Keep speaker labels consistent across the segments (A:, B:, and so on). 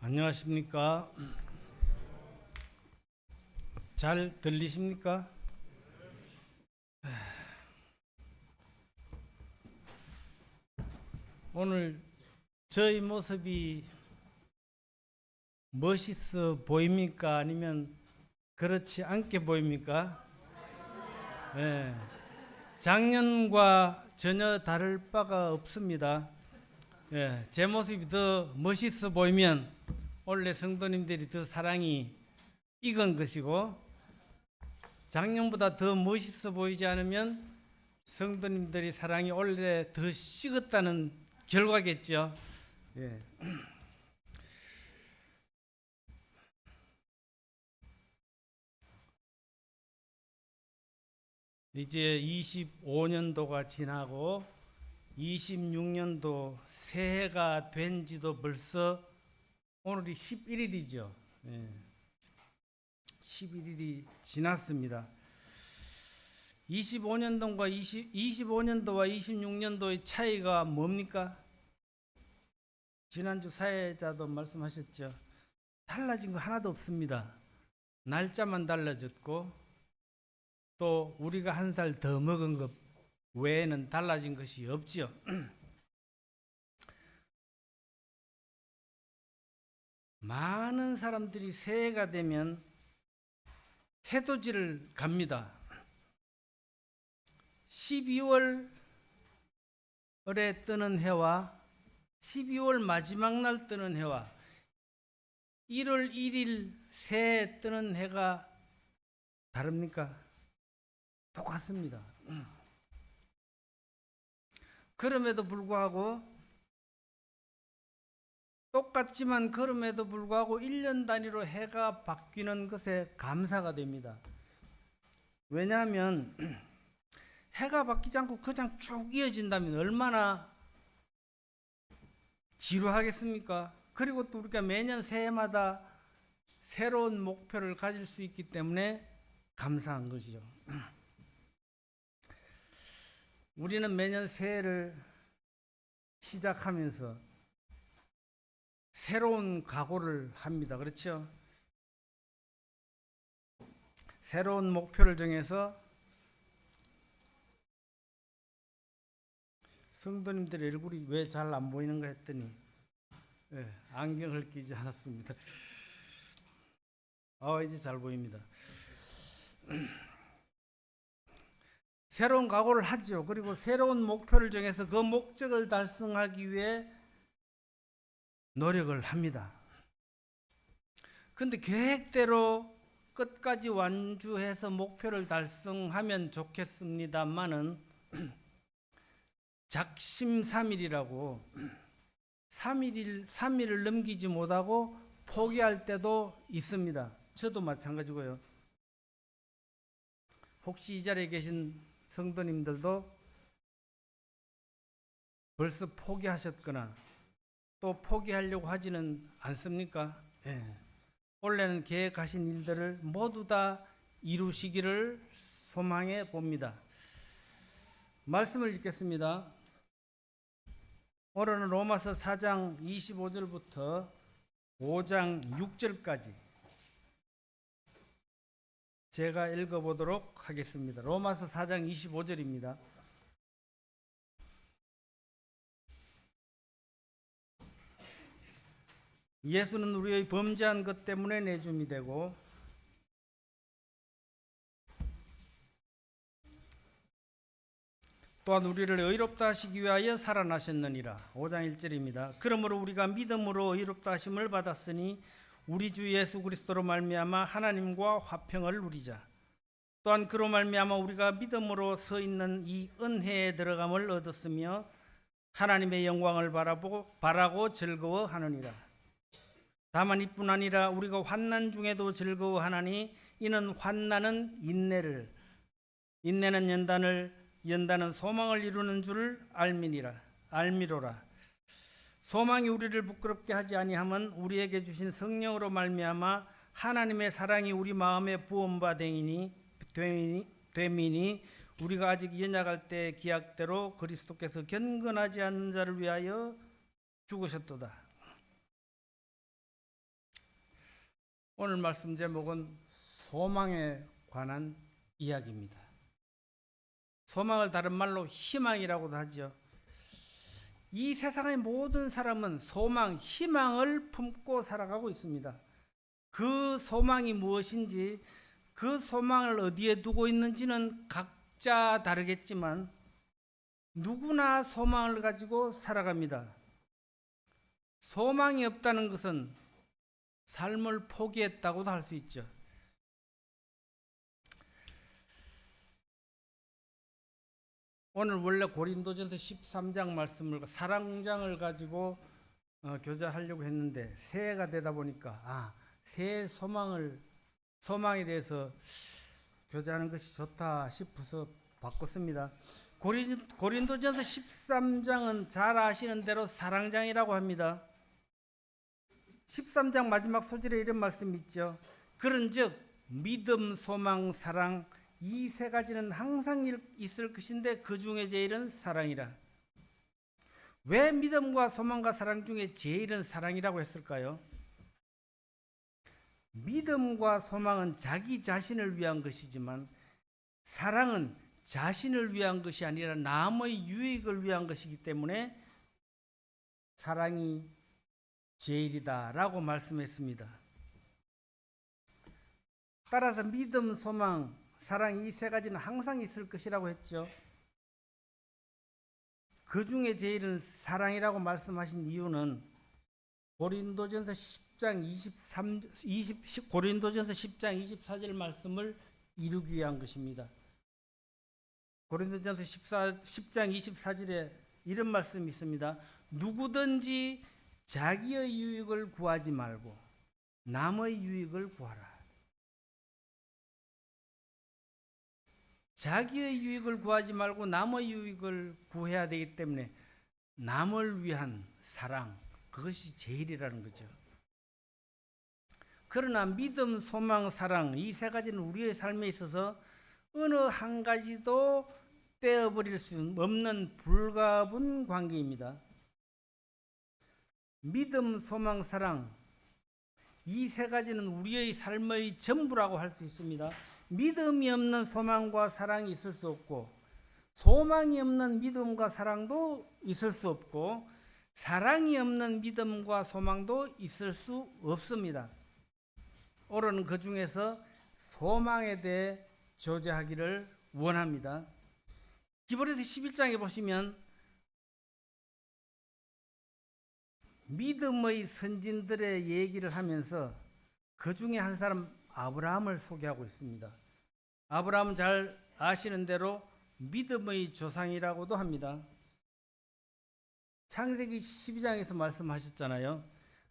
A: 안녕하십니까? 잘 들리십니까? 오늘 저희 모습이 멋있어 보입니까? 아니면 그렇지 않게 보입니까? 네. 작년과 전혀 다를 바가 없습니다. 제 모습이 더 멋있어 보이면 원래 성도님들이 더 사랑이 익은 것이고, 작년보다 더 멋있어 보이지 않으면 성도님들이 사랑이 원래 더 식었다는 결과겠죠. 예. 이제 25년도가 지나고 26년도 새해가 된 지도 벌써 오늘이 11일이죠. 11일이 지났습니다. 25년도와 26년도의 차이가 뭡니까? 지난주 사회자도 말씀하셨죠. 달라진 거 하나도 없습니다. 날짜만 달라졌고, 또 우리가 한 살 더 먹은 것 외에는 달라진 것이 없죠. 많은 사람들이 새해가 되면 해돋이를 갑니다. 12월에 뜨는 해와 12월 마지막 날 뜨는 해와 1월 1일 새해 뜨는 해가 다릅니까? 똑같습니다. 그럼에도 불구하고 똑같지만 그럼에도 불구하고 1년 단위로 해가 바뀌는 것에 감사가 됩니다. 왜냐하면 해가 바뀌지 않고 그냥 쭉 이어진다면 얼마나 지루하겠습니까? 그리고 또 우리가 매년 새해마다 새로운 목표를 가질 수 있기 때문에 감사한 것이죠. 우리는 매년 새해를 시작하면서 새로운 각오를 합니다. 그렇죠? 새로운 목표를 정해서 성도님들의 얼굴이 왜 잘 안 보이는가 했더니 안경을 끼지 않았습니다. 이제 잘 보입니다. 새로운 각오를 하죠. 그리고 새로운 목표를 정해서 그 목적을 달성하기 위해 노력을 합니다. 근데 계획대로 끝까지 완주해서 목표를 달성하면 좋겠습니다만은 작심삼일이라고 3일을 넘기지 못하고 포기할 때도 있습니다. 저도 마찬가지고요. 혹시 이 자리에 계신 성도님들도 벌써 포기하셨거나 또 포기하려고 하지는 않습니까? 원래는 계획하신 일들을 모두 다 이루시기를 소망해 봅니다. 말씀을 읽겠습니다. 오늘은 로마서 4장 25절부터 5장 6절까지 제가 읽어보도록 하겠습니다. 로마서 4장 25절입니다. 예수는 우리의 범죄한 것 때문에 내줌이 되고 또한 우리를 의롭다 하시기 위하여 살아나셨느니라. 5장 1절입니다. 그러므로 우리가 믿음으로 의롭다 하심을 받았으니 우리 주 예수 그리스도로 말미암아 하나님과 화평을 누리자. 또한 그로 말미암아 우리가 믿음으로 서 있는 이 은혜에 들어감을 얻었으며 하나님의 영광을 바라고 즐거워하느니라. 다만 이뿐 아니라 우리가 환난 중에도 즐거워하나니 이는 환난은 인내는 연단은 소망을 이루는 줄 알미로라. 소망이 우리를 부끄럽게 하지 아니함은 우리에게 주신 성령으로 말미암아 하나님의 사랑이 우리 마음에 부음바 되미니 우리가 아직 연약할 때 기약대로 그리스도께서 견건하지 않는 자를 위하여 죽으셨도다. 오늘 말씀 제목은 소망에 관한 이야기입니다. 소망을 다른 말로 희망이라고도 하죠. 이 세상의 모든 사람은 소망, 희망을 품고 살아가고 있습니다. 그 소망이 무엇인지, 그 소망을 어디에 두고 있는지는 각자 다르겠지만 누구나 소망을 가지고 살아갑니다. 소망이 없다는 것은 삶을 포기했다고도 할 수 있죠. 오늘 원래 고린도전서 13장 말씀을 사랑장을 가지고 교제하려고 했는데 새해가 되다 보니까 새해 소망에 대해서 교제하는 것이 좋다 싶어서 바꿨습니다. 고린도전서 13장은 잘 아시는 대로 사랑장이라고 합니다. 13장 마지막 소절에 이런 말씀이 있죠. 그런즉 믿음, 소망, 사랑 이 세 가지는 항상 있을 것인데 그 중에 제일은 사랑이라. 왜 믿음과 소망과 사랑 중에 제일은 사랑이라고 했을까요? 믿음과 소망은 자기 자신을 위한 것이지만 사랑은 자신을 위한 것이 아니라 남의 유익을 위한 것이기 때문에 사랑이 제일이다라고 말씀했습니다. 따라서 믿음, 소망, 사랑 이 세 가지는 항상 있을 것이라고 했죠. 그 중에 제일은 사랑이라고 말씀하신 이유는 고린도전서 10장 24절 말씀을 이루기 위한 것입니다. 고린도전서 10장 24절에 이런 말씀이 있습니다. 누구든지 자기의 유익을 구하지 말고 남의 유익을 구하라. 자기의 유익을 구하지 말고 남의 유익을 구해야 되기 때문에 남을 위한 사랑, 그것이 제일이라는 거죠. 그러나 믿음, 소망, 사랑 이 세 가지는 우리의 삶에 있어서 어느 한 가지도 떼어버릴 수 없는 불가분 관계입니다. 믿음, 소망, 사랑 이 세 가지는 우리의 삶의 전부라고 할 수 있습니다. 믿음이 없는 소망과 사랑이 있을 수 없고 소망이 없는 믿음과 사랑도 있을 수 없고 사랑이 없는 믿음과 소망도 있을 수 없습니다. 오늘은 그 중에서 소망에 대해 교제하기를 원합니다. 히브리서 11장에 보시면 믿음의 선진들의 얘기를 하면서 그 중에 한 사람 아브라함을 소개하고 있습니다. 아브라함은 잘 아시는 대로 믿음의 조상이라고도 합니다. 창세기 12장에서 말씀하셨잖아요.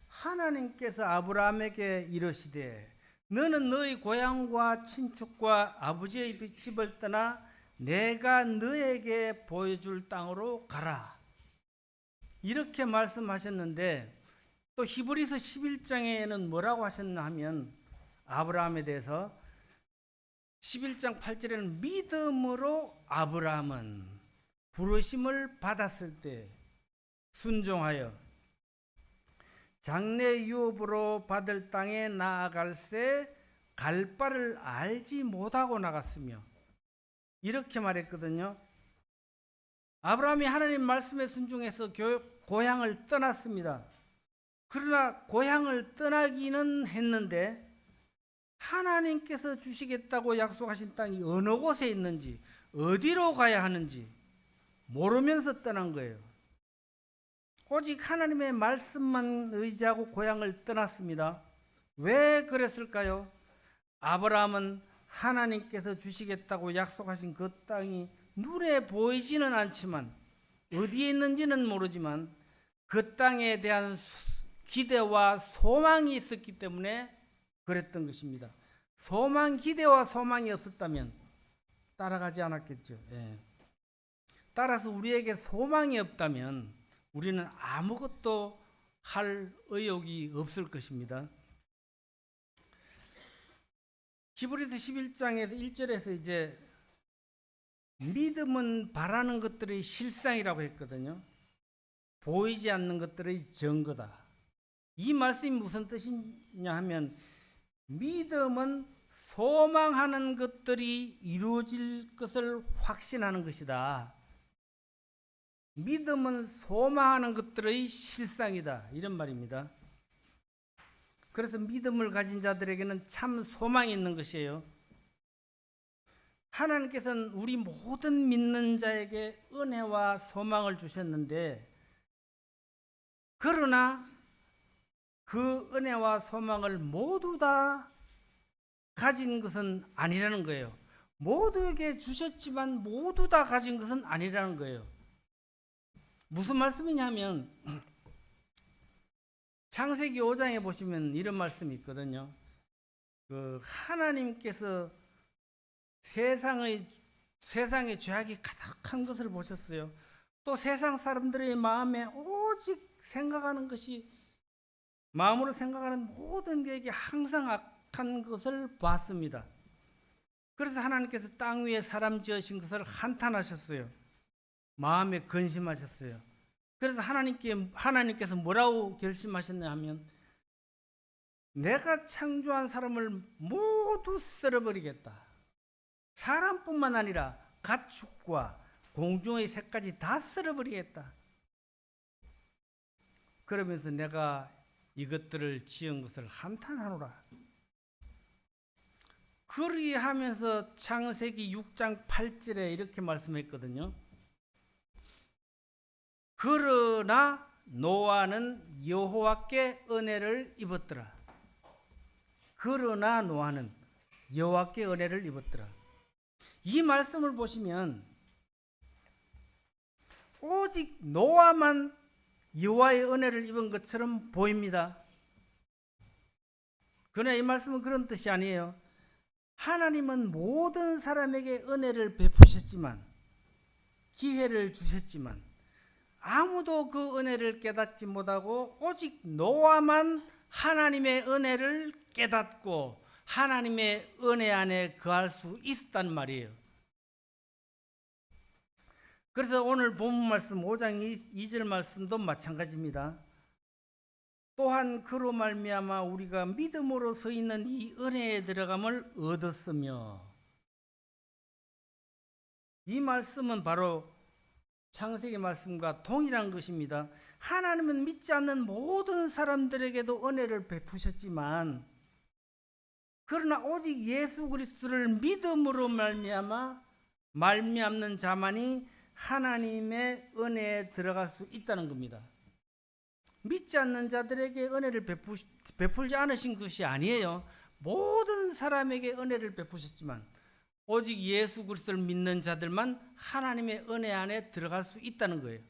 A: 하나님께서 아브라함에게 이르시되 너는 너희 고향과 친척과 아버지의 집을 떠나 내가 너에게 보여줄 땅으로 가라. 이렇게 말씀하셨는데 또 히브리서 11장에는 뭐라고 하셨나 하면 아브라함에 대해서 11장 8절에는 믿음으로 아브라함은 부르심을 받았을 때 순종하여 장래 유업으로 받을 땅에 나아갈새 갈 바를 알지 못하고 나갔으며 이렇게 말했거든요. 아브라함이 하나님 말씀에 순종해서 고향을 떠났습니다. 그러나 고향을 떠나기는 했는데 하나님께서 주시겠다고 약속하신 땅이 어느 곳에 있는지 어디로 가야 하는지 모르면서 떠난 거예요. 오직 하나님의 말씀만 의지하고 고향을 떠났습니다. 왜 그랬을까요? 아브라함은 하나님께서 주시겠다고 약속하신 그 땅이 눈에 보이지는 않지만 어디에 있는지는 모르지만 그 땅에 대한 기대와 소망이 있었기 때문에 그랬던 것입니다. 소망, 기대와 소망이 없었다면 따라가지 않았겠죠. 따라서 우리에게 소망이 없다면 우리는 아무것도 할 의욕이 없을 것입니다. 히브리서 11장에서 1절에서 이제 믿음은 바라는 것들의 실상이라고 했거든요. 보이지 않는 것들의 증거다. 이 말씀이 무슨 뜻이냐 하면 믿음은 소망하는 것들이 이루어질 것을 확신하는 것이다. 믿음은 소망하는 것들의 실상이다. 이런 말입니다. 그래서 믿음을 가진 자들에게는 참 소망이 있는 것이에요. 하나님께서는 우리 모든 믿는 자에게 은혜와 소망을 주셨는데, 그러나 그 은혜와 소망을 모두 다 가진 것은 아니라는 거예요. 모두에게 주셨지만 모두 다 가진 것은 아니라는 거예요. 무슨 말씀이냐면 창세기 5장에 보시면 이런 말씀이 있거든요. 하나님께서 세상의 죄악이 가득한 것을 보셨어요. 또 세상 사람들의 마음에 오직 생각하는 것이, 마음으로 생각하는 모든 것이 항상 악한 것을 봤습니다. 그래서 하나님께서 땅 위에 사람 지으신 것을 한탄하셨어요. 마음에 근심하셨어요. 그래서 하나님께서 뭐라고 결심하셨냐 하면, 내가 창조한 사람을 모두 썰어버리겠다. 사람뿐만 아니라 가축과 공중의 새까지 다 썰어버리겠다. 그러면서 내가 이것들을 지은 것을 한탄하노라. 그리하면서 창세기 6장 8절에 이렇게 말씀했거든요. 그러나 노아는 여호와께 은혜를 입었더라. 그러나 노아는 여호와께 은혜를 입었더라. 이 말씀을 보시면 오직 노아만 여호와의 은혜를 입은 것처럼 보입니다. 그러나 이 말씀은 그런 뜻이 아니에요. 하나님은 모든 사람에게 은혜를 베푸셨지만, 기회를 주셨지만, 아무도 그 은혜를 깨닫지 못하고 오직 노아만 하나님의 은혜를 깨닫고 하나님의 은혜 안에 거할 수 있었단 말이에요. 그래서 오늘 본문 말씀 5장 2절 말씀도 마찬가지입니다. 또한 그로 말미암아 우리가 믿음으로 서 있는 이 은혜에 들어감을 얻었으며, 이 말씀은 바로 창세기 말씀과 동일한 것입니다. 하나님은 믿지 않는 모든 사람들에게도 은혜를 베푸셨지만, 그러나 오직 예수 그리스도를 믿음으로 말미암는 자만이 하나님의 은혜에 들어갈 수 있다는 겁니다. 믿지 않는 자들에게 은혜를 베풀지 않으신 것이 아니에요. 모든 사람에게 은혜를 베푸셨지만 오직 예수 그리스도를 믿는 자들만 하나님의 은혜 안에 들어갈 수 있다는 거예요.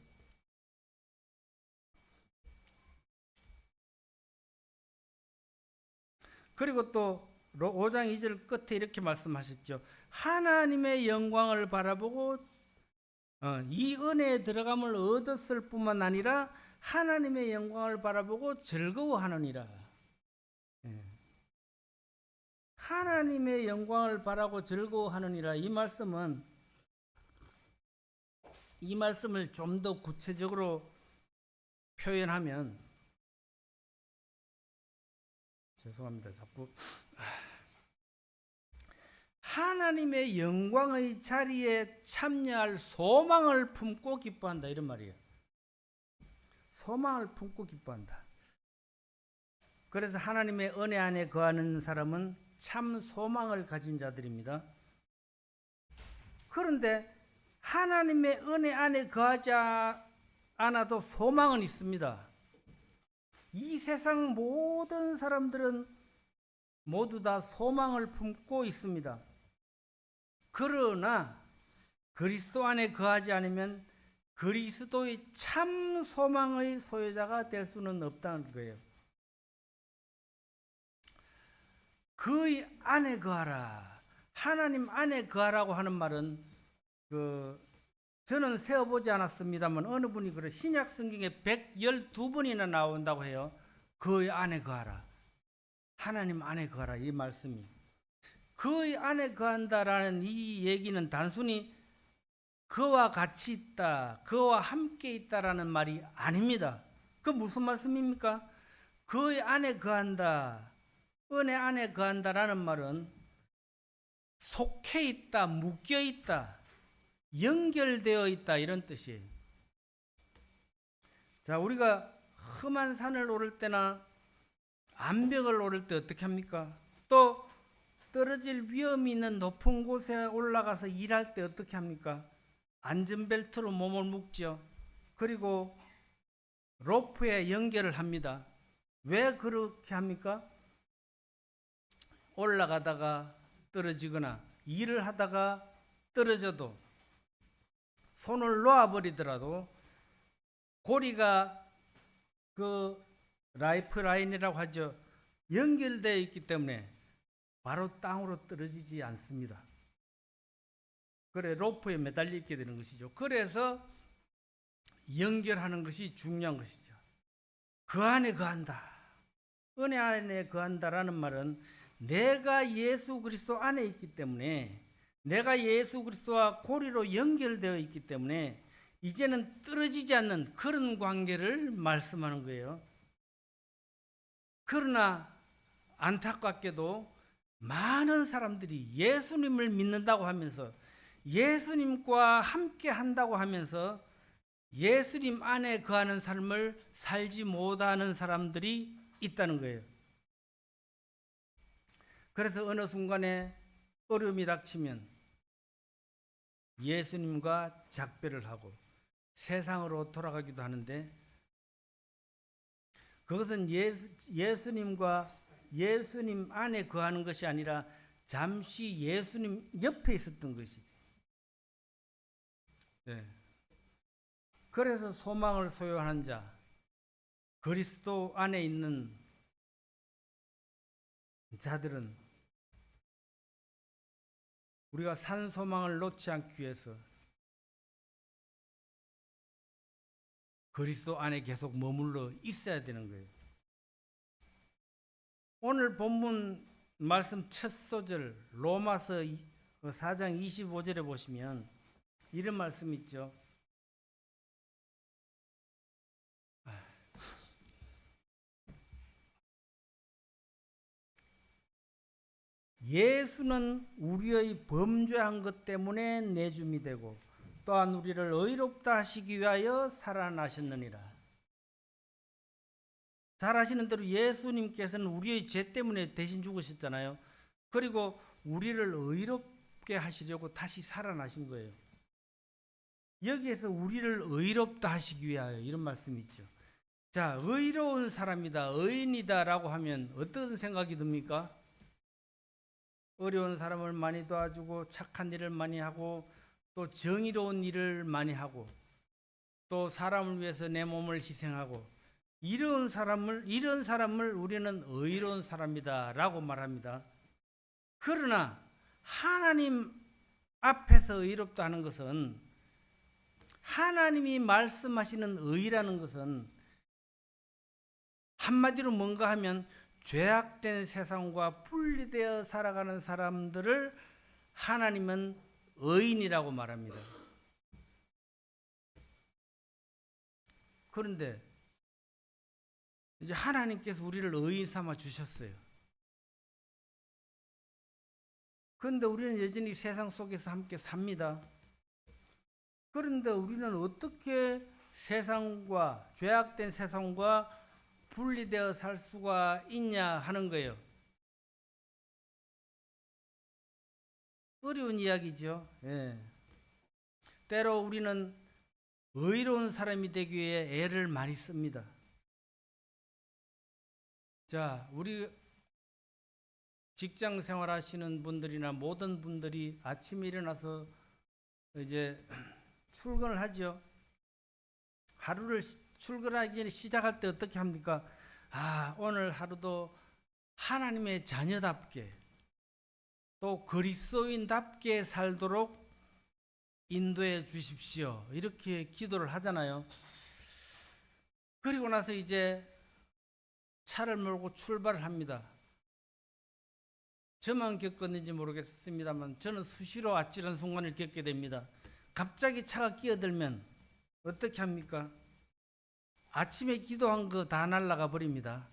A: 그리고 또 5장 2절 끝에 이렇게 말씀하셨죠. 하나님의 영광을 바라보고 이 은혜에 들어감을 얻었을 뿐만 아니라 하나님의 영광을 바라보고 즐거워하느니라. 하나님의 영광을 바라고 즐거워하느니라. 이 말씀을 좀 더 구체적으로 표현하면, 죄송합니다. 자꾸 하나님의 영광의 자리에 참여할 소망을 품고 기뻐한다, 이런 말이에요. 소망을 품고 기뻐한다. 그래서 하나님의 은혜 안에 거하는 사람은 참 소망을 가진 자들입니다. 그런데 하나님의 은혜 안에 거하지 않아도 소망은 있습니다. 이 세상 모든 사람들은 모두 다 소망을 품고 있습니다. 그러나 그리스도 안에 거하지 않으면 그리스도의 참 소망의 소유자가 될 수는 없다는 거예요. 그의 안에 거하라. 하나님 안에 거하라고 하는 말은 저는 세어보지 않았습니다만 어느 분이 그래 신약 성경에 112번이나 나온다고 해요. 그의 안에 거하라. 하나님 안에 거하라, 이 말씀이. 그의 안에 거한다라는 이 얘기는 단순히 그와 같이 있다, 그와 함께 있다라는 말이 아닙니다. 그 무슨 말씀입니까? 그의 안에 거한다. 은혜 안에 거한다라는 말은 속해 있다, 묶여 있다, 연결되어 있다 이런 뜻이에요. 자, 우리가 험한 산을 오를 때나 암벽을 오를 때 어떻게 합니까? 또 떨어질 위험이 있는 높은 곳에 올라가서 일할 때 어떻게 합니까? 안전벨트로 몸을 묶죠. 그리고 로프에 연결을 합니다. 왜 그렇게 합니까? 올라가다가 떨어지거나 일을 하다가 떨어져도 손을 놓아버리더라도 고리가 그 라이프 라인이라고 하죠. 연결되어 있기 때문에 바로 땅으로 떨어지지 않습니다. 그래 로프에 매달려 있게 되는 것이죠. 그래서 연결하는 것이 중요한 것이죠. 그 안에 거한다. 은혜 안에 거한다라는 말은 내가 예수 그리스도 안에 있기 때문에, 내가 예수 그리스도와 고리로 연결되어 있기 때문에 이제는 떨어지지 않는 그런 관계를 말씀하는 거예요. 그러나 안타깝게도 많은 사람들이 예수님을 믿는다고 하면서, 예수님과 함께 한다고 하면서 예수님 안에 거하는 삶을 살지 못하는 사람들이 있다는 거예요. 그래서 어느 순간에 어려움이 닥치면 예수님과 작별을 하고 세상으로 돌아가기도 하는데, 그것은 예수님 안에 거하는 것이 아니라 잠시 예수님 옆에 있었던 것이지. 네. 그래서 소망을 소유하는 자, 그리스도 안에 있는 자들은 우리가 산 소망을 놓지 않기 위해서 그리스도 안에 계속 머물러 있어야 되는 거예요. 오늘 본문 말씀 첫 소절 로마서 4장 25절에 보시면 이런 말씀이 있죠. 예수는 우리의 범죄한 것 때문에 내줌이 되고 또한 우리를 의롭다 하시기 위하여 살아나셨느니라. 잘 아시는 대로 예수님께서는 우리의 죄 때문에 대신 죽으셨잖아요. 그리고 우리를 의롭게 하시려고 다시 살아나신 거예요. 여기에서 우리를 의롭다 하시기 위하여 이런 말씀이 있죠. 자, 의로운 사람이다, 의인이다라고 하면 어떤 생각이 듭니까? 어려운 사람을 많이 도와주고 착한 일을 많이 하고 또 정의로운 일을 많이 하고 또 사람을 위해서 내 몸을 희생하고 이런 사람을 우리는 의로운 사람이다라고 말합니다. 그러나 하나님 앞에서 의롭다 하는 것은, 하나님이 말씀하시는 의라는 것은 한마디로 뭔가 하면 죄악된 세상과 분리되어 살아가는 사람들을 하나님은 의인이라고 말합니다. 그런데 이제 하나님께서 우리를 의인 삼아 주셨어요. 그런데 우리는 여전히 세상 속에서 함께 삽니다. 그런데 우리는 어떻게 세상과, 죄악된 세상과 분리되어 살 수가 있냐 하는 거예요. 어려운 이야기죠. 예. 때로 우리는 의로운 사람이 되기 위해 애를 많이 씁니다. 자, 우리 직장 생활하시는 분들이나 모든 분들이 아침에 일어나서 이제 출근을 하죠. 하루를 출근하기 전에 시작할 때 어떻게 합니까? 오늘 하루도 하나님의 자녀답게 또 그리스도인답게 살도록 인도해 주십시오. 이렇게 기도를 하잖아요. 그리고 나서 이제 차를 몰고 출발을 합니다. 저만 겪었는지 모르겠습니다만 저는 수시로 아찔한 순간을 겪게 됩니다. 갑자기 차가 끼어들면 어떻게 합니까? 아침에 기도한 거 다 날아가 버립니다.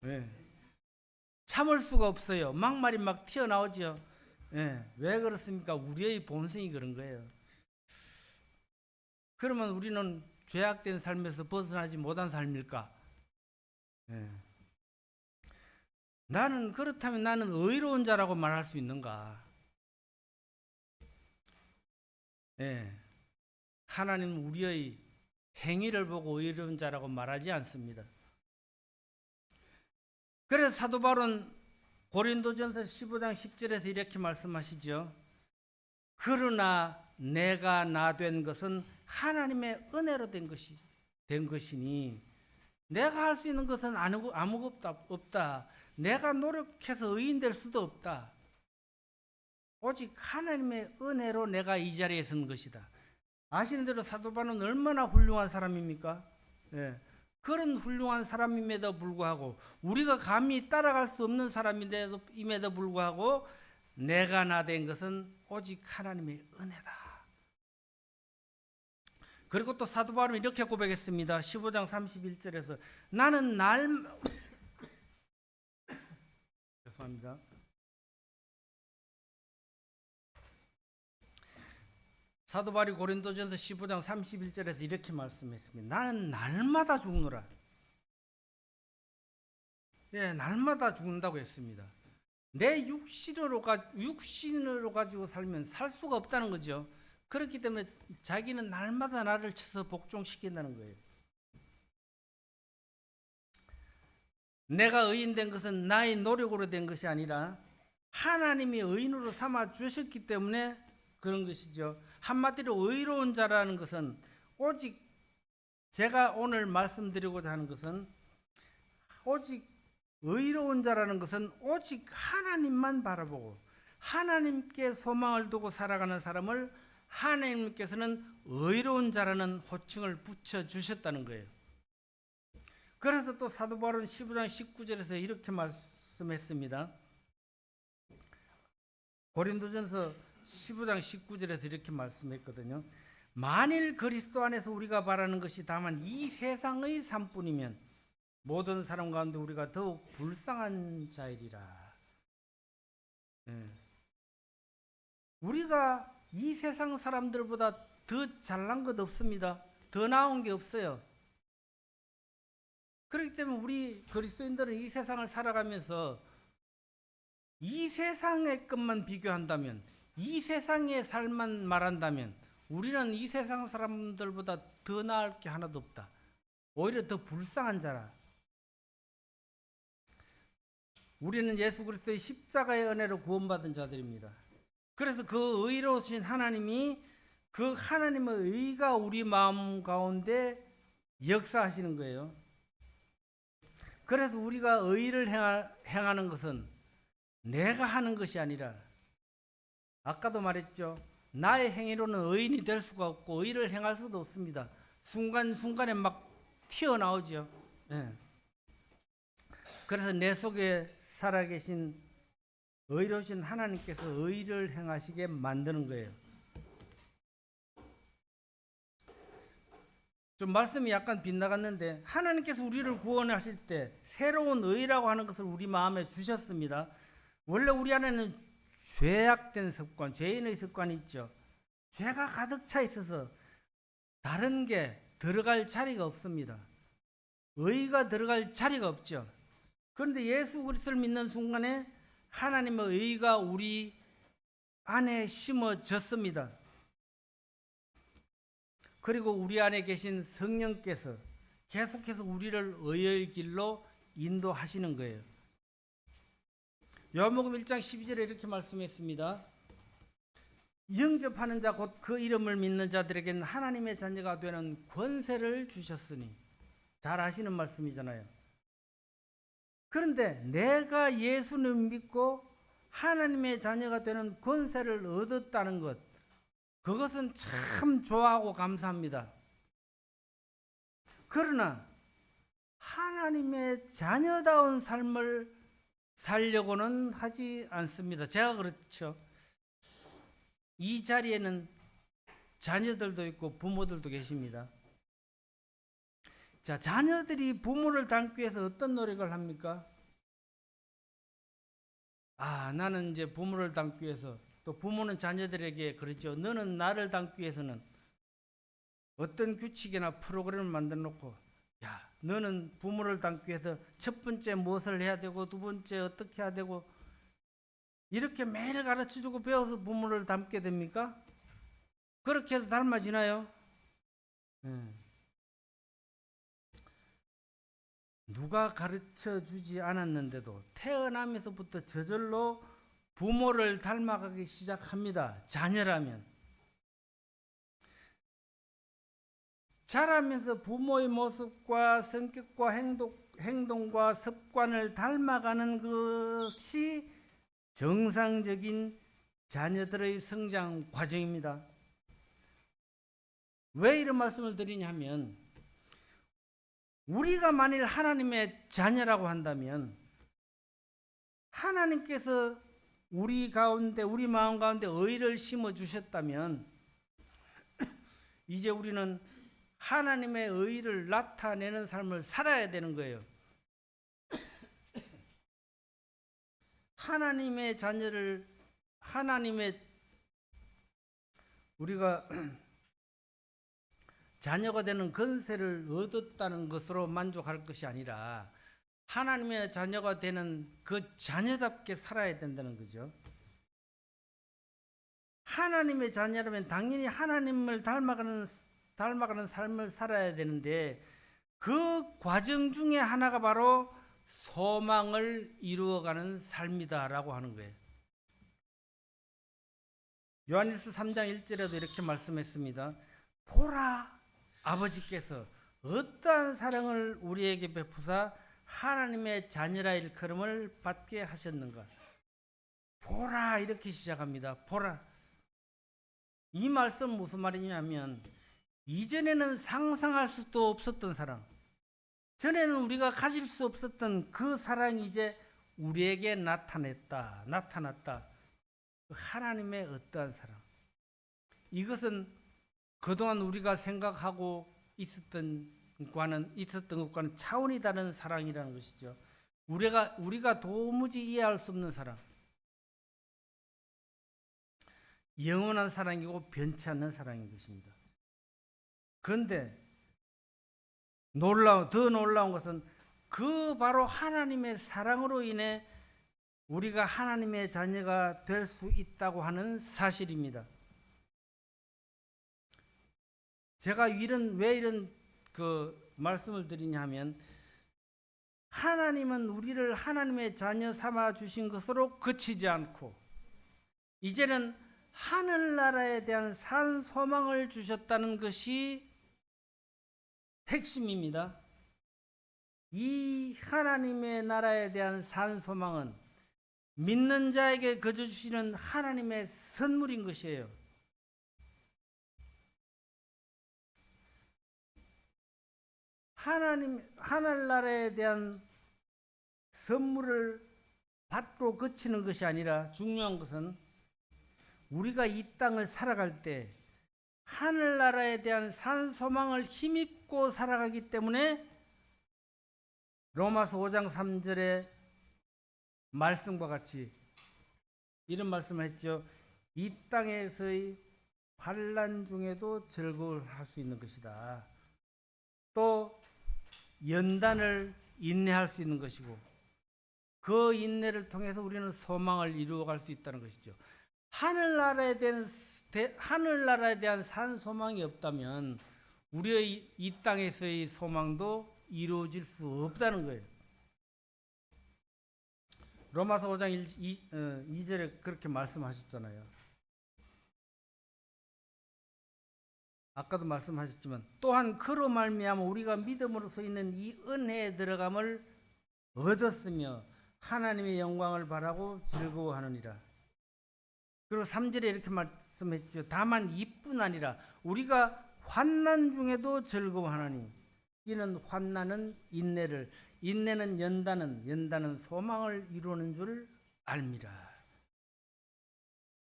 A: 네. 참을 수가 없어요. 막말이 막 튀어나오죠. 예, 왜 그렇습니까? 우리의 본성이 그런 거예요. 그러면 우리는 죄악된 삶에서 벗어나지 못한 삶일까? 예. 나는 그렇다면 나는 의로운 자라고 말할 수 있는가? 예. 하나님은 우리의 행위를 보고 의로운 자라고 말하지 않습니다. 그래서 사도 바울은 고린도전서 15장 10절에서 이렇게 말씀하시죠. 그러나 내가 나 된 것은 하나님의 은혜로 된 것이니 내가 할 수 있는 것은 아무것도 없다. 내가 노력해서 의인 될 수도 없다. 오직 하나님의 은혜로 내가 이 자리에 선 것이다. 아시는 대로 사도 바울은 얼마나 훌륭한 사람입니까? 예. 그런 훌륭한 사람임에도 불구하고 우리가 감히 따라갈 수 없는 사람임에도 불구하고 내가 나 된 것은 오직 하나님의 은혜다. 그리고 또 사도 바울은 이렇게 고백했습니다. 15장 31절에서 나는 죄송합니다. 사도 바울이 고린도전서 15장 31절에서 이렇게 말씀했습니다. 나는 날마다 죽노라. 예, 날마다 죽는다고 했습니다. 내 육신으로 가지고 살면 살 수가 없다는 거죠. 그렇기 때문에 자기는 날마다 나를 쳐서 복종시킨다는 거예요. 내가 의인된 것은 나의 노력으로 된 것이 아니라 하나님이 의인으로 삼아 주셨기 때문에 그런 것이죠. 한마디로 의로운 자라는 것은 오직 제가 오늘 말씀드리고자 하는 것은 오직 의로운 자라는 것은 오직 하나님만 바라보고 하나님께 소망을 두고 살아가는 사람을 하나님께서는 의로운 자라는 호칭을 붙여주셨다는 거예요. 그래서 또 사도 바울은 15장 19절에서 이렇게 말씀했습니다. 고린도전서 15장 19절에서 이렇게 말씀했거든요. 만일 그리스도 안에서 우리가 바라는 것이 다만 이 세상의 삶뿐이면 모든 사람 가운데 우리가 더욱 불쌍한 자이리라. 우리가 이 세상 사람들보다 더 잘난 것 없습니다. 더 나은 게 없어요. 그렇기 때문에 우리 그리스도인들은 이 세상을 살아가면서 이 세상의 것만 비교한다면, 이 세상의 삶만 말한다면 우리는 이 세상 사람들보다 더 나을 게 하나도 없다. 오히려 더 불쌍한 자라. 우리는 예수 그리스도의 십자가의 은혜로 구원받은 자들입니다. 그래서 그 의로우신 하나님이 그 하나님의 의가 우리 마음 가운데 역사하시는 거예요. 그래서 우리가 의를 행하는 것은 내가 하는 것이 아니라 아까도 말했죠. 나의 행위로는 의인이 될 수가 없고 의를 행할 수도 없습니다. 순간순간에 막 튀어나오죠. 네. 그래서 내 속에 살아계신 의로우신 하나님께서 의를 행하시게 만드는 거예요. 좀 말씀이 약간 빗나갔는데 하나님께서 우리를 구원하실 때 새로운 의라고 하는 것을 우리 마음에 주셨습니다. 원래 우리 안에는 죄악된 습관, 죄인의 습관이 있죠. 죄가 가득 차 있어서 다른 게 들어갈 자리가 없습니다. 의가 들어갈 자리가 없죠. 그런데 예수 그리스도를 믿는 순간에 하나님의 의가 우리 안에 심어졌습니다. 그리고 우리 안에 계신 성령께서 계속해서 우리를 의의 길로 인도하시는 거예요. 요한복음 1장 12절에 이렇게 말씀했습니다. 영접하는 자 곧 그 이름을 믿는 자들에게는 하나님의 자녀가 되는 권세를 주셨으니. 잘 아시는 말씀이잖아요. 그런데 내가 예수님 믿고 하나님의 자녀가 되는 권세를 얻었다는 것, 그것은 참 좋아하고 감사합니다. 그러나 하나님의 자녀다운 삶을 살려고는 하지 않습니다. 제가 그렇죠. 이 자리에는 자녀들도 있고 부모들도 계십니다. 자, 자녀들이 부모를 닮기 위해서 어떤 노력을 합니까? 나는 이제 부모를 닮기 위해서, 또 부모는 자녀들에게 그러죠. 너는 나를 닮기 위해서는 어떤 규칙이나 프로그램을 만들어 놓고, 야, 너는 부모를 닮기 위해서 첫 번째 무엇을 해야 되고 두 번째 어떻게 해야 되고, 이렇게 매일 가르쳐주고 배워서 부모를 닮게 됩니까? 그렇게 해서 닮아지나요? 누가 가르쳐 주지 않았는데도 태어나면서부터 저절로 부모를 닮아가기 시작합니다. 자녀라면. 자라면서 부모의 모습과 성격과 행동과 습관을 닮아가는 것이 정상적인 자녀들의 성장 과정입니다. 왜 이런 말씀을 드리냐면, 우리가 만일 하나님의 자녀라고 한다면 하나님께서 우리 가운데, 우리 마음 가운데 의를 심어 주셨다면 이제 우리는 하나님의 의를 나타내는 삶을 살아야 되는 거예요. 하나님의 자녀를, 우리가 자녀가 되는 권세를 얻었다는 것으로 만족할 것이 아니라 하나님의 자녀가 되는 그 자녀답게 살아야 된다는 거죠. 하나님의 자녀라면 당연히 하나님을 닮아가는 삶을 살아야 되는데, 그 과정 중에 하나가 바로 소망을 이루어가는 삶이다라고 하는 거예요. 요한일서 3장 1절에도 이렇게 말씀했습니다. 보라, 아버지께서 어떠한 사랑을 우리에게 베푸사 하나님의 자녀라 일컬음을 받게 하셨는가. 보라, 이렇게 시작합니다. 보라. 이 말씀 무슨 말이냐면, 이전에는 상상할 수도 없었던 사랑, 전에는 우리가 가질 수 없었던 그 사랑이 이제 우리에게 나타났다. 하나님의 어떠한 사랑. 이것은 그동안 우리가 생각하고 있었던 것과는 차원이 다른 사랑이라는 것이죠. 우리가 도무지 이해할 수 없는 사랑. 영원한 사랑이고 변치 않는 사랑인 것입니다. 그런데 더 놀라운 것은 그 바로 하나님의 사랑으로 인해 우리가 하나님의 자녀가 될 수 있다고 하는 사실입니다. 제가 왜 이런 말씀을 드리냐 하면, 하나님은 우리를 하나님의 자녀 삼아 주신 것으로 그치지 않고 이제는 하늘나라에 대한 산 소망을 주셨다는 것이 핵심입니다. 이 하나님의 나라에 대한 산 소망은 믿는 자에게 거저 주시는 하나님의 선물인 것이에요. 하늘나라에 대한 선물을 받고 그치는 것이 아니라, 중요한 것은 우리가 이 땅을 살아갈 때 하늘나라에 대한 산 소망을 힘입고 살아가기 때문에 로마서 5장 3절의 말씀과 같이 이런 말씀을 했죠. 이 땅에서의 환난 중에도 즐거워할 수 있는 것이다. 또 연단을 인내할 수 있는 것이고, 그 인내를 통해서 우리는 소망을 이루어갈 수 있다는 것이죠. 하늘나라에 대한 산 소망이 없다면 우리의 이 땅에서의 소망도 이루어질 수 없다는 거예요. 로마서 5장 2절에 그렇게 말씀하셨잖아요. 아까도 말씀하셨지만, 또한 그로 말미암아 우리가 믿음으로써 있는 이 은혜에 들어감을 얻었으며 하나님의 영광을 바라고 즐거워하느니라. 그리고 3절에 이렇게 말씀했죠. 다만 이뿐 아니라 우리가 환난 중에도 즐거워하나니, 이는 환난은 인내를, 인내는 연단은 소망을 이루는 줄 알미라.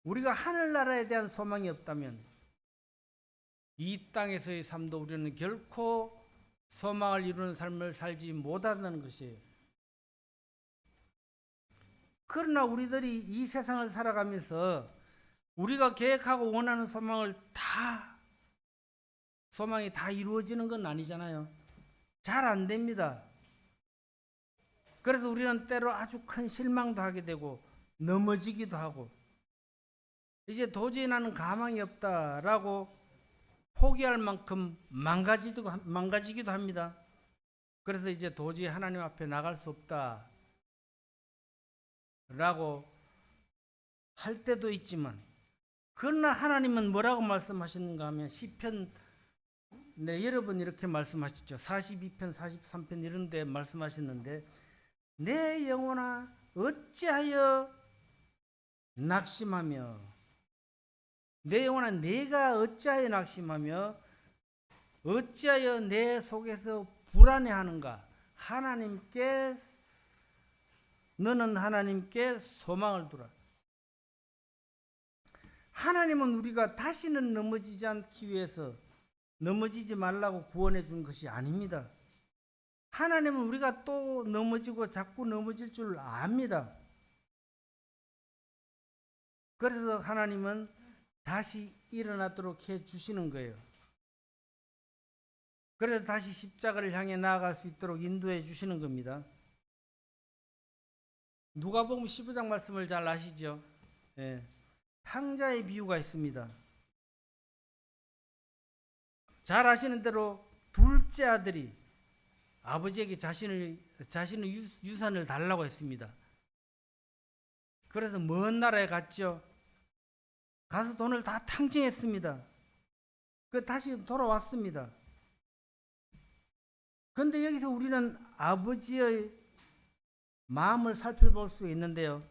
A: 우리가 하늘나라에 대한 소망이 없다면 이 땅에서의 삶도 우리는 결코 소망을 이루는 삶을 살지 못한다는 것이에요. 그러나 우리들이 이 세상을 살아가면서 우리가 계획하고 원하는 소망이 다 이루어지는 건 아니잖아요. 잘 안 됩니다. 그래서 우리는 때로 아주 큰 실망도 하게 되고 넘어지기도 하고 이제 도저히 나는 가망이 없다라고 포기할 만큼 망가지기도 합니다. 그래서 이제 도저히 하나님 앞에 나갈 수 없다라고 할 때도 있지만, 그러나 하나님은 뭐라고 말씀하시는가 하면 시편, 여러 번 이렇게 말씀하시죠. 42편 43편 이런 데 말씀하셨는데, 내 영혼아 어찌하여 낙심하며, 내 영혼아 내가 어찌하여 낙심하며 어찌하여 내 속에서 불안해하는가. 너는 하나님께 소망을 두라. 하나님은 우리가 다시는 넘어지지 않기 위해서 넘어지지 말라고 구원해 준 것이 아닙니다. 하나님은 우리가 또 넘어지고 자꾸 넘어질 줄 압니다. 그래서 하나님은 다시 일어나도록 해 주시는 거예요. 그래서 다시 십자가를 향해 나아갈 수 있도록 인도해 주시는 겁니다. 누가복음 15장 말씀을 잘 아시죠? 예. 탕자의 비유가 있습니다. 잘 아시는 대로 둘째 아들이 아버지에게 자신의 유산을 달라고 했습니다. 그래서 먼 나라에 갔죠. 가서 돈을 다 탕진했습니다. 다시 돌아왔습니다. 그런데 여기서 우리는 아버지의 마음을 살펴볼 수 있는데요.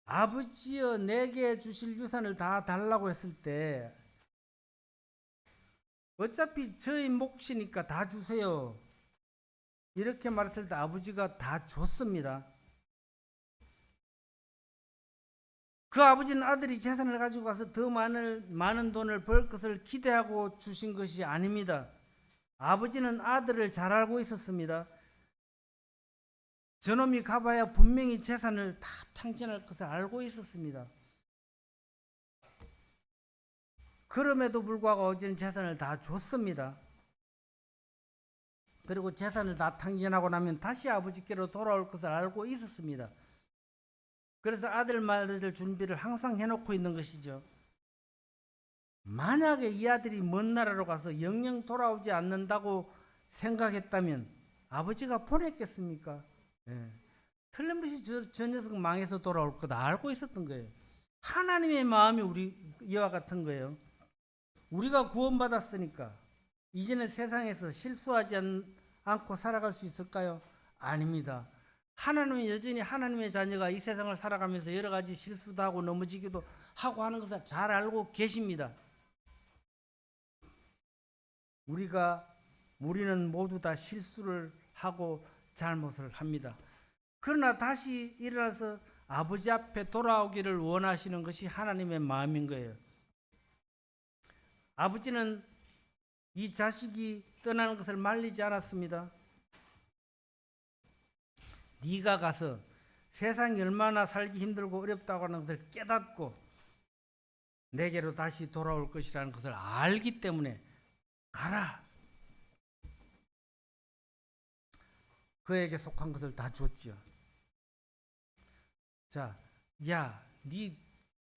A: 아버지여 내게 주실 유산을 다 달라고 했을 때 어차피 저희 몫이니까 다 주세요. 이렇게 말했을 때 아버지가 다 줬습니다. 그 아버지는 아들이 재산을 가지고 가서 더 많은 돈을 벌 것을 기대하고 주신 것이 아닙니다. 아버지는 아들을 잘 알고 있었습니다. 저놈이 가봐야 분명히 재산을 다 탕진할 것을 알고 있었습니다. 그럼에도 불구하고 아버지는 재산을 다 줬습니다. 그리고 재산을 다 탕진하고 나면 다시 아버지께로 돌아올 것을 알고 있었습니다. 그래서 아들 말을 준비를 항상 해놓고 있는 것이죠. 만약에 이 아들이 먼 나라로 가서 영영 돌아오지 않는다고 생각했다면 아버지가 보냈겠습니까? 네. 틀림없이 저 녀석 망해서 돌아올 거다 알고 있었던 거예요. 하나님의 마음이 이와 같은 거예요. 우리가 구원받았으니까 이제는 세상에서 실수하지 않고 살아갈 수 있을까요? 아닙니다. 하나님은 여전히 하나님의 자녀가 이 세상을 살아가면서 여러 가지 실수도 하고 넘어지기도 하고 하는 것을 잘 알고 계십니다. 우리는 모두 다 실수를 하고 잘못을 합니다. 그러나 다시 일어나서 아버지 앞에 돌아오기를 원하시는 것이 하나님의 마음인 거예요. 아버지는 이 자식이 떠나는 것을 말리지 않았습니다. 네가 가서 세상이 얼마나 살기 힘들고 어렵다고 하는 것을 깨닫고 내게로 다시 돌아올 것이라는 것을 알기 때문에 가라. 그에게 속한 것을 다 줬지요. 자, 네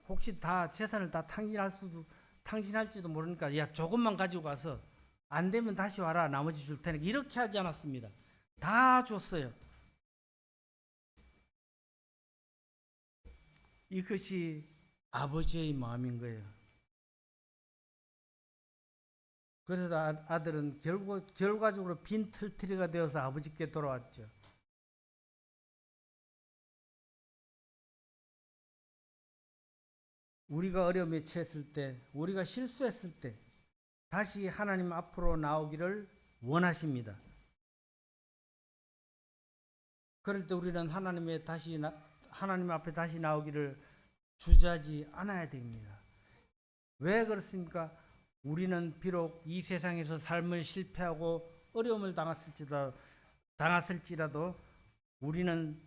A: 혹시 다 재산을 다 탕진할지도 모르니까 조금만 가지고 가서 안 되면 다시 와라. 나머지 줄 테니까 이렇게 하지 않았습니다. 다 줬어요. 이것이 아버지의 마음인 거예요. 그래서 아들은 결과적으로 빈털터리가 되어서 아버지께 돌아왔죠. 우리가 어려움에 처했을 때, 우리가 실수했을 때 다시 하나님 앞으로 나오기를 원하십니다. 그럴 때 우리는 하나님 앞에 다시 나오기를 주저하지 않아야 됩니다. 왜 그렇습니까? 우리는 비록 이 세상에서 삶을 실패하고 어려움을 당했을지라도 우리는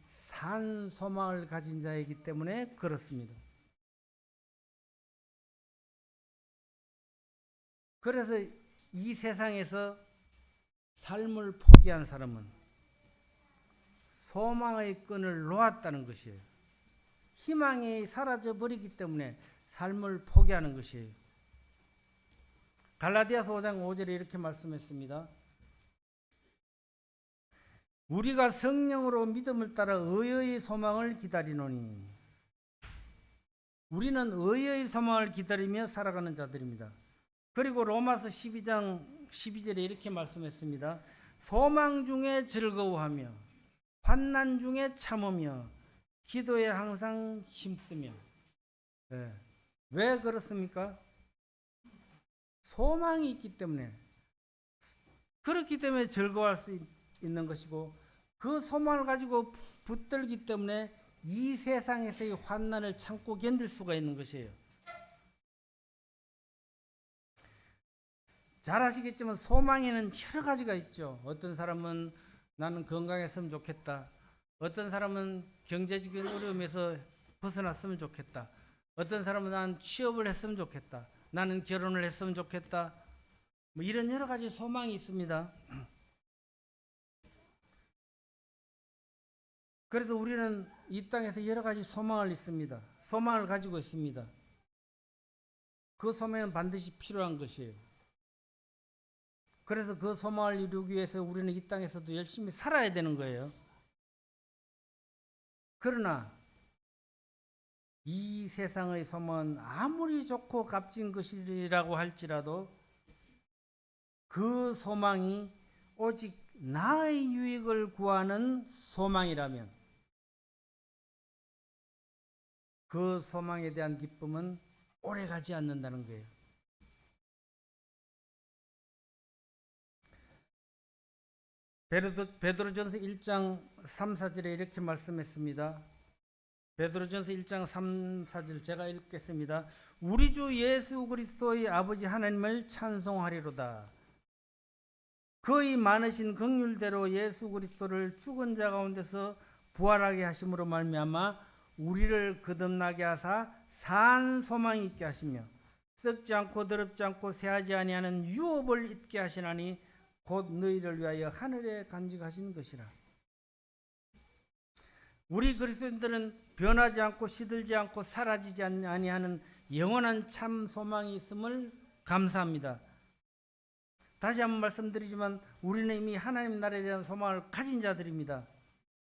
A: 산 소망을 가진 자이기 때문에 그렇습니다. 그래서 이 세상에서 삶을 포기한 사람은 소망의 끈을 놓았다는 것이에요. 희망이 사라져 버리기 때문에 삶을 포기하는 것이에요. 갈라디아서 5장 5절에 이렇게 말씀했습니다. 우리가 성령으로 믿음을 따라 의의 소망을 기다리노니. 우리는 의의 소망을 기다리며 살아가는 자들입니다. 그리고 로마서 12장 12절에 이렇게 말씀했습니다. 소망 중에 즐거워하며 환난 중에 참으며 기도에 항상 힘쓰며. 네. 왜 그렇습니까? 소망이 있기 때문에, 그렇기 때문에 즐거워할 수 있는 것이고, 그 소망을 가지고 붙들기 때문에 이 세상에서의 환난을 참고 견딜 수가 있는 것이에요. 잘 아시겠지만 소망에는 여러 가지가 있죠. 어떤 사람은 나는 건강했으면 좋겠다. 어떤 사람은 경제적인 어려움에서 벗어났으면 좋겠다. 어떤 사람은 나는 취업을 했으면 좋겠다. 나는 결혼을 했으면 좋겠다. 뭐 이런 여러 가지 소망이 있습니다. 그래서 우리는 이 땅에서 여러 가지 소망을 있습니다. 소망을 가지고 있습니다. 그 소망은 반드시 필요한 것이에요. 그래서 그 소망을 이루기 위해서 우리는 이 땅에서도 열심히 살아야 되는 거예요. 그러나 이 세상의 소망은 아무리 좋고 값진 것이라고 할지라도 그 소망이 오직 나의 유익을 구하는 소망이라면 그 소망에 대한 기쁨은 오래가지 않는다는 거예요. 베드로전서 1장 3, 4절에 이렇게 말씀했습니다. 베드로전서 1장 3, 4절 제가 읽겠습니다. 우리 주 예수 그리스도의 아버지 하나님을 찬송하리로다. 그의 많으신 긍휼대로 예수 그리스도를 죽은 자 가운데서 부활하게 하심으로 말미암아 우리를 거듭나게 하사 산 소망이 있게 하시며 썩지 않고 더럽지 않고 새하지 아니하는 유업을 입게 하시나니 곧 너희를 위하여 하늘에 간직하신 것이라. 우리 그리스도인들은 변하지 않고 시들지 않고 사라지지 아니하는 영원한 참 소망이 있음을 감사합니다. 다시 한번 말씀드리지만 우리는 이미 하나님 나라에 대한 소망을 가진 자들입니다.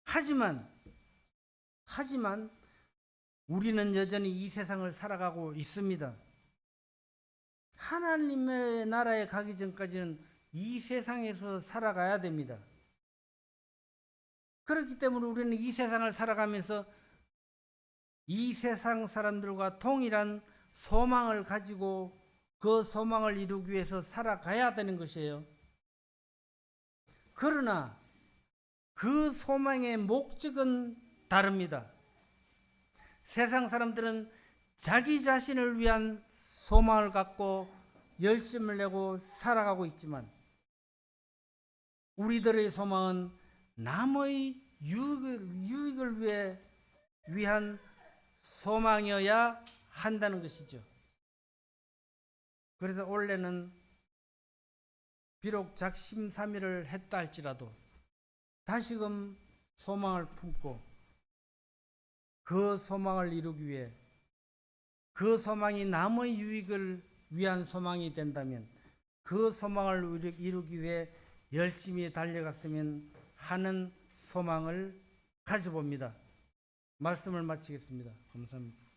A: 하지만 우리는 여전히 이 세상을 살아가고 있습니다. 하나님의 나라에 가기 전까지는 이 세상에서 살아가야 됩니다. 그렇기 때문에 우리는 이 세상을 살아가면서 이 세상 사람들과 동일한 소망을 가지고 그 소망을 이루기 위해서 살아가야 되는 것이에요. 그러나 그 소망의 목적은 다릅니다. 세상 사람들은 자기 자신을 위한 소망을 갖고 열심을 내고 살아가고 있지만 우리들의 소망은 남의 유익을 위한 소망이어야 한다는 것이죠. 그래서 원래는 비록 작심삼일을 했다 할지라도 다시금 소망을 품고 그 소망을 이루기 위해 그 소망이 남의 유익을 위한 소망이 된다면 그 소망을 이루기 위해 열심히 달려갔으면 하는 소망을 가져봅니다. 말씀을 마치겠습니다. 감사합니다.